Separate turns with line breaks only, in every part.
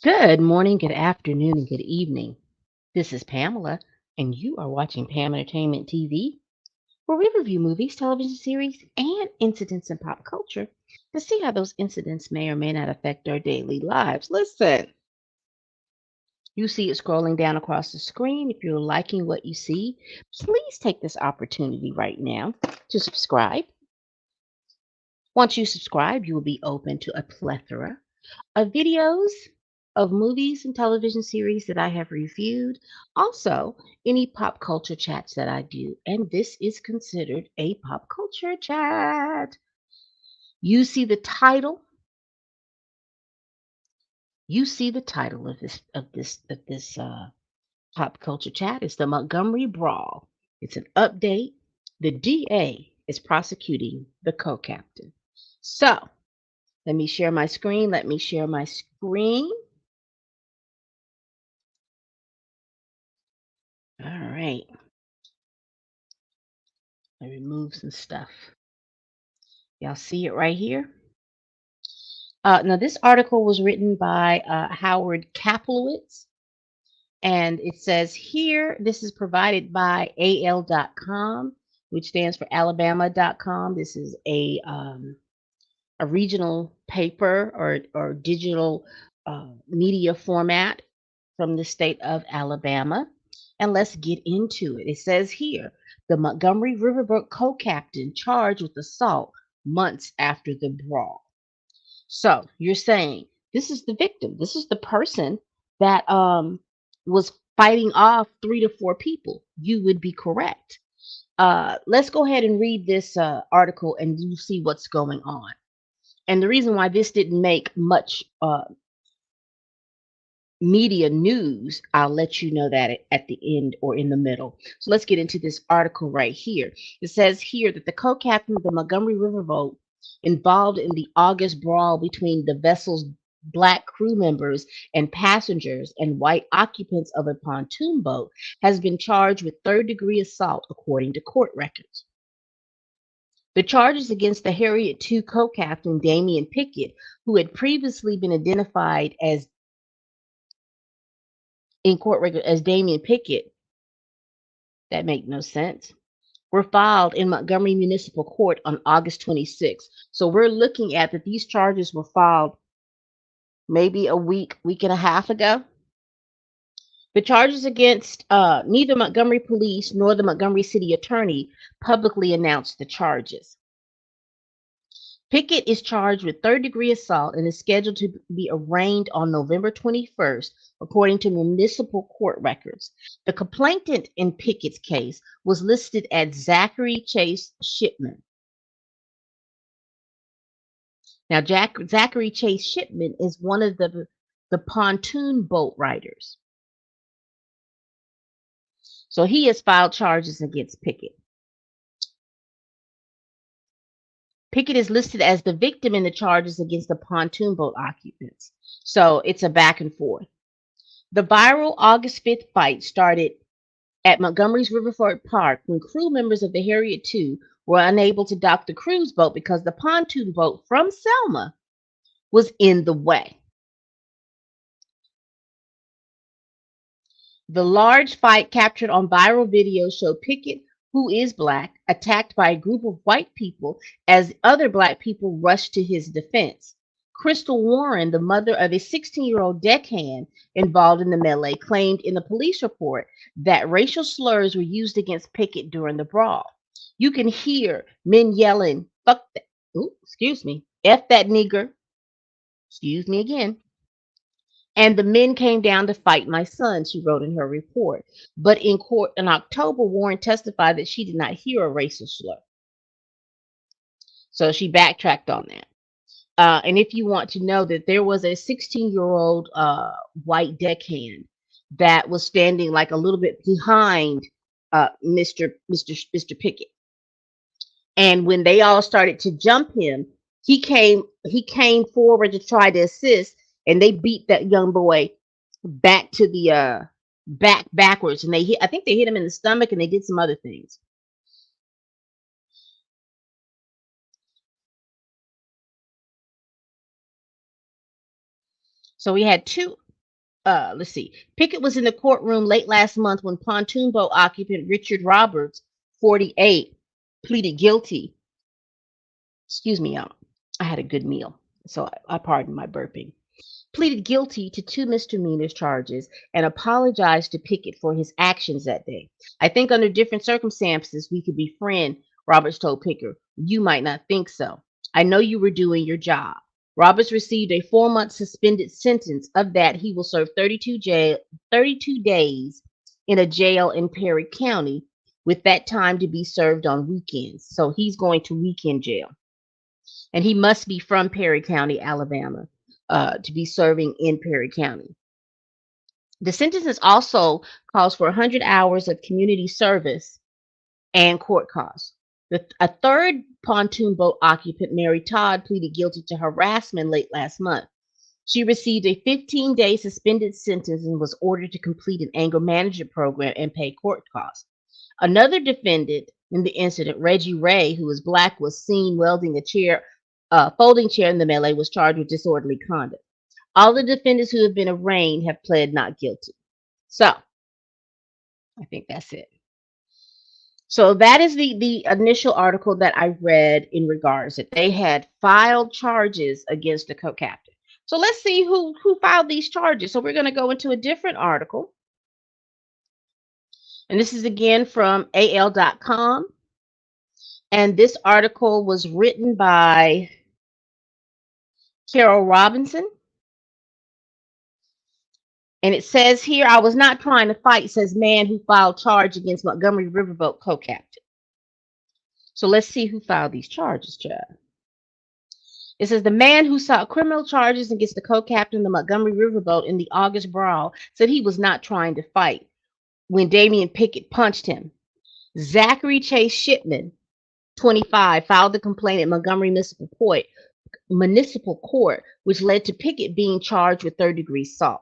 Good morning, good afternoon, and good evening. This is Pamela, and you are watching Pam Entertainment TV, where we review movies, television series, and incidents in pop culture to see how those incidents may or may not affect our daily lives. Listen, you see it scrolling down across the screen. If you're liking what you see, please take this opportunity right now to subscribe. Once you subscribe, you will be open to a plethora of videos of movies and television series that I have reviewed. Also, any pop culture chats that I do. And this is considered a pop culture chat. You see the title. You see the title of this pop culture chat. It's the Montgomery Brawl. It's an update. The DA is prosecuting the co-captain. So let me share my screen. Let me share my screen. All right. I remove some stuff. Y'all see it right here? Now, this article was written by Howard Kaplowitz, and it says here this is provided by AL.com, which stands for Alabama.com. This is a regional paper or digital media format from the state of Alabama. And let's get into it. It says here the Montgomery Riverboat co captain charged with assault months after the brawl. So you're saying this is the victim. This is the person that was fighting off 3 to 4 people. You would be correct. Let's go ahead and read this article and you see what's going on. And the reason why this didn't make much media news, I'll let you know that at the end or in the middle. So let's get into this article right here. It says here that the co-captain of the Montgomery Riverboat involved in the August brawl between the vessel's black crew members and passengers and white occupants of a pontoon boat has been charged with third-degree assault according to court records. The charges against the Harriet II co-captain Damian Pickett, who had previously been identified as in court record as Damian Pickett, that make no sense, were filed in Montgomery Municipal Court on August 26th. So we're looking at that these charges were filed maybe a week and a half ago. The charges against neither Montgomery police nor the Montgomery city attorney publicly announced the charges. Pickett is charged with third-degree assault and is scheduled to be arraigned on November 21st, according to municipal court records. The complainant in Pickett's case was listed as Zachary Chase Shipman. Now, Zachary Chase Shipman is one of the pontoon boat riders. So he has filed charges against Pickett. Pickett is listed as the victim in the charges against the pontoon boat occupants. So it's a back and forth. The viral August 5th fight started at Montgomery's Riverfront Park when crew members of the Harriet II were unable to dock the cruise boat because the pontoon boat from Selma was in the way. The large fight captured on viral video showed Pickett, who is black, attacked by a group of white people as other black people rushed to his defense. Crystal Warren, the mother of a 16-year-old deckhand involved in the melee, claimed in the police report that racial slurs were used against Pickett during the brawl. You can hear men yelling, fuck that, ooh, excuse me, F that nigger, excuse me again. And the men came down to fight my son, she wrote in her report. But in court in October, Warren testified that she did not hear a racist slur. So she backtracked on that. And if you want to know that there was a 16-year-old white deckhand that was standing like a little bit behind Mr. Pickett. And when they all started to jump him, he came forward to try to assist, and they beat that young boy back to the backwards, and I think they hit him in the stomach, and they did some other things. So we had two. Let's see. Pickett was in the courtroom late last month when pontoon boat occupant Richard Roberts, 48, pleaded guilty. Excuse me, y'all. I had a good meal, so I pardon my burping. Pleaded guilty to two misdemeanor charges and apologized to Pickett for his actions that day. I think under different circumstances we could be friends, Roberts told Pickett. You might not think so. I know you were doing your job. Roberts received a 4-month suspended sentence. Of that, he will serve 32 days in a jail in Perry County, with that time to be served on weekends. So he's going to weekend jail. And he must be from Perry County, Alabama, to be serving in Perry County. The sentence also calls for 100 hours of community service and court costs. A third pontoon boat occupant, Mary Todd, pleaded guilty to harassment late last month. She received a 15-day suspended sentence and was ordered to complete an anger management program and pay court costs. Another defendant in the incident, Reggie Ray, who was black, was seen welding a folding chair in the melee, was charged with disorderly conduct. All the defendants who have been arraigned have pled not guilty. So I think that's it. So that is the initial article that I read in regards that they had filed charges against the co-captain. So let's see who filed these charges. So we're going to go into a different article. And this is again from al.com. And this article was written by Carol Robinson. And it says here, I was not trying to fight, says man who filed charge against Montgomery Riverboat co-captain. So let's see who filed these charges, Chad. It says the man who sought criminal charges against the co-captain of the Montgomery Riverboat in the August brawl said he was not trying to fight when Damian Pickett punched him. Zachary Chase Shipman, 25, filed the complaint at Montgomery Municipal Court, which led to Pickett being charged with third-degree assault.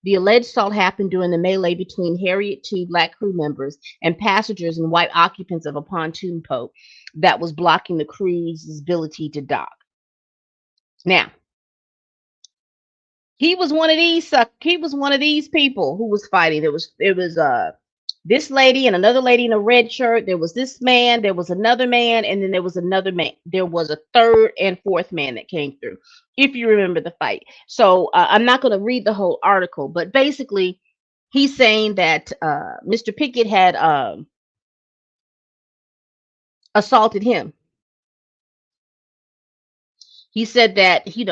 The alleged assault happened during the melee between HARRIET, two black crew members, and passengers and white occupants of a pontoon boat that was blocking the crew's ability to dock. Now, he was one of these people who was fighting. There was this lady and another lady in a red shirt. There was this man, there was another man, and then there was another man. There was a third and fourth man that came through, if you remember the fight. So I'm not going to read the whole article, but basically he's saying that Mr. Pickett had assaulted him. He said that he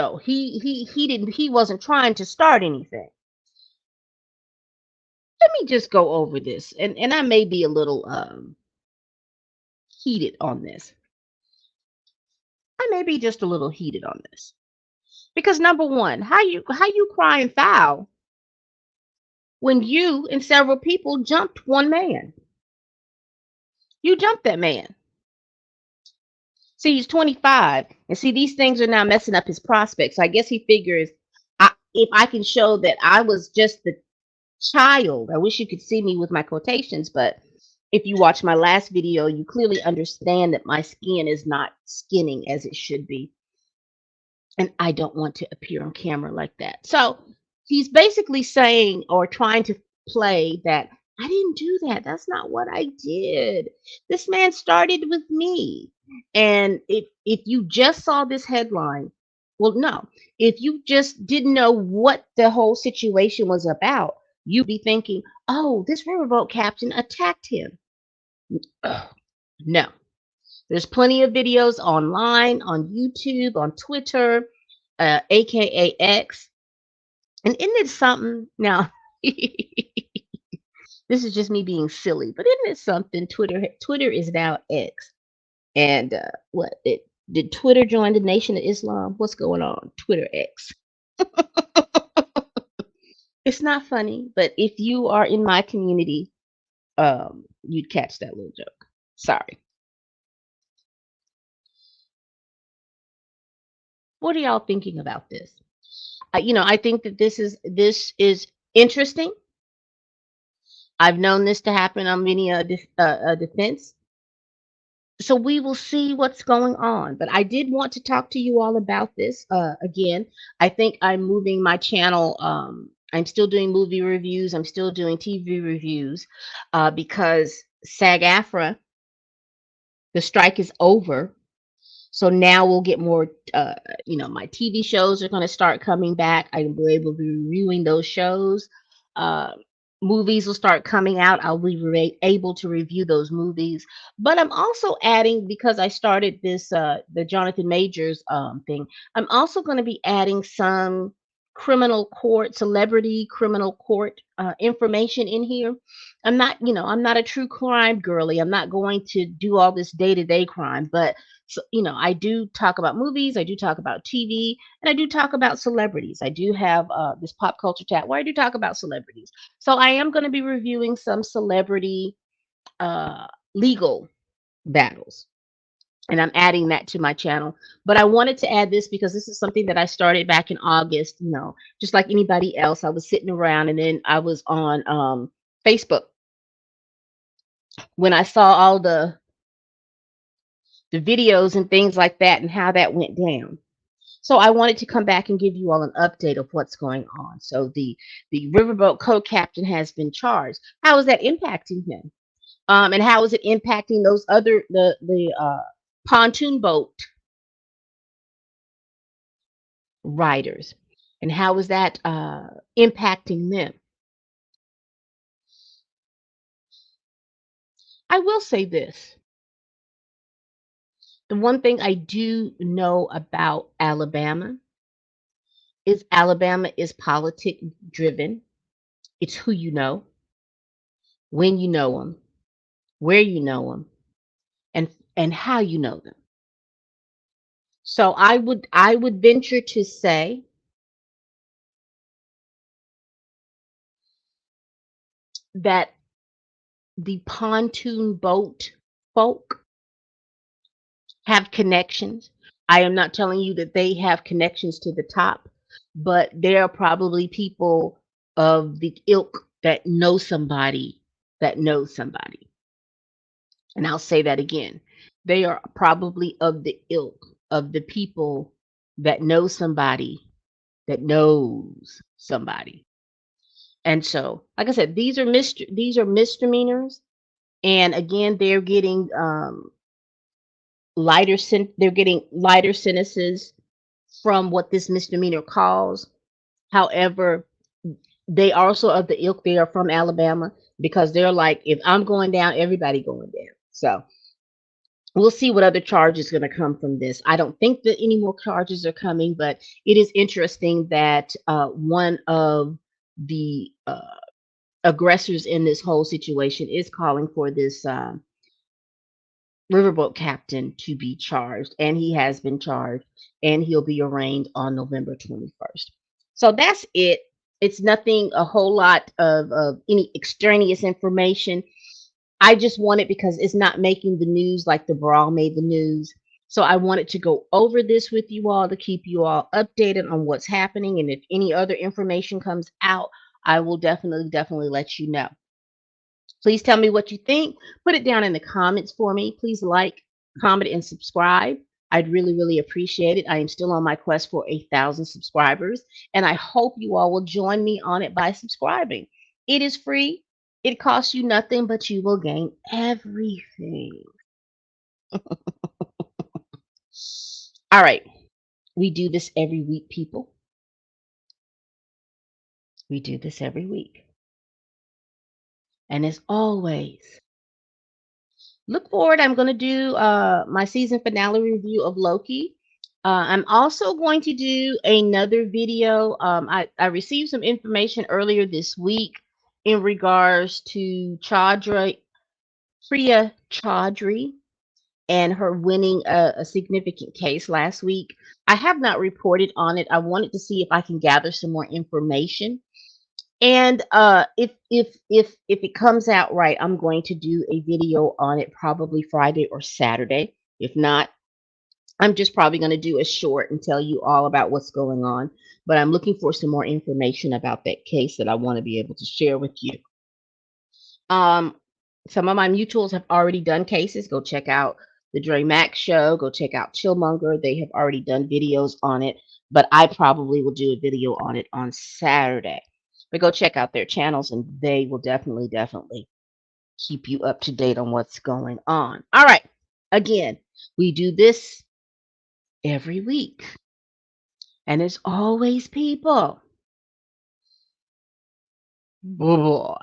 wasn't trying to start anything. Let me just go over this, and I may be a little heated on this. I may be just a little heated on this because number one, how you crying foul when you and several people jumped one man? You jumped that man. See, he's 25, and see these things are now messing up his prospects. So I guess he figures, if I can show that I was just the child. I wish you could see me with my quotations, but if you watch my last video, you clearly understand that my skin is not skinning as it should be. And I don't want to appear on camera like that. So he's basically saying or trying to play that I didn't do that. That's not what I did. This man started with me. And if you just saw this headline, well, no. If you just didn't know what the whole situation was about, you'd be thinking, oh, this riverboat captain attacked him. No. There's plenty of videos online, on YouTube, on Twitter, aka X. And isn't it something? Now, this is just me being silly, but isn't it something? Twitter is now X. And did Twitter join the Nation of Islam? What's going on? Twitter X. It's not funny, but if you are in my community, you'd catch that little joke. Sorry. What are y'all thinking about this? I think that this is interesting. I've known this to happen on many defense. So we will see what's going on. But I did want to talk to you all about this. Again, I think I'm moving my channel I'm still doing movie reviews. I'm still doing TV reviews because SAG-AFTRA, the strike is over. So now we'll get more, my TV shows are going to start coming back. I will be able to be reviewing those shows. Uh, Movies will start coming out. I'll be able to review those movies. But I'm also adding, because I started this, the Jonathan Majors thing, I'm also going to be adding some criminal court, celebrity criminal court information in here. I'm not a true crime girly. I'm not going to do all this day to day crime, but so, I do talk about movies, I do talk about TV, and I do talk about celebrities. I do have this pop culture chat where I do talk about celebrities. So I am going to be reviewing some celebrity uh, legal battles. And I'm adding that to my channel. But I wanted to add this because this is something that I started back in August. Just like anybody else, I was sitting around and then I was on Facebook when I saw all the videos and things like that and how that went down. So I wanted to come back and give you all an update of what's going on. So the riverboat co-captain has been charged. How is that impacting him? And how is it impacting those other the pontoon boat riders? And how is that impacting them? I will say this. The one thing I do know about Alabama is politic driven. It's who you know, when you know them, where you know them, and how you know them. So I would venture to say that the pontoon boat folk have connections. I am not telling you that they have connections to the top, but there are probably people of the ilk that know somebody that knows somebody. And I'll say that again. They are probably of the ilk of the people that know somebody that knows somebody. And so, like I said, these are misdemeanors, and again, they're getting lighter sentences from what this misdemeanor calls. However, they also of the ilk. They are from Alabama because they're like, if I'm going down, everybody going down. So we'll see what other charges going to come from this. I don't think that any more charges are coming, but it is interesting that one of the aggressors in this whole situation is calling for this riverboat captain to be charged, and he has been charged, and he'll be arraigned on November 21st. So that's it. It's nothing, a whole lot of any extraneous information. I just want it because it's not making the news like the brawl made the news. So I wanted to go over this with you all to keep you all updated on what's happening. And if any other information comes out, I will definitely let you know. Please tell me what you think. Put it down in the comments for me. Please like, comment, and subscribe. I'd really appreciate it. I am still on my quest for 8,000 subscribers, and I hope you all will join me on it by subscribing. It is free. It costs you nothing, but you will gain everything. All right. We do this every week, people. We do this every week. And as always, look forward. I'm going to do my season finale review of Loki. I'm also going to do another video. I received some information earlier this week in regards to Priya Chaudhry, and her winning a significant case last week. I have not reported on it. I wanted to see if I can gather some more information. And if it comes out right, I'm going to do a video on it probably Friday or Saturday. If not, I'm just probably going to do a short and tell you all about what's going on. But I'm looking for some more information about that case that I want to be able to share with you. Um, some of my mutuals have already done cases. Go check out the Dre Max show. Go check out Chillmonger. They have already done videos on it, but I probably will do a video on it on Saturday. But go check out their channels and they will definitely keep you up to date on what's going on. All right. Again, we do this every week. And it's always people. Boy.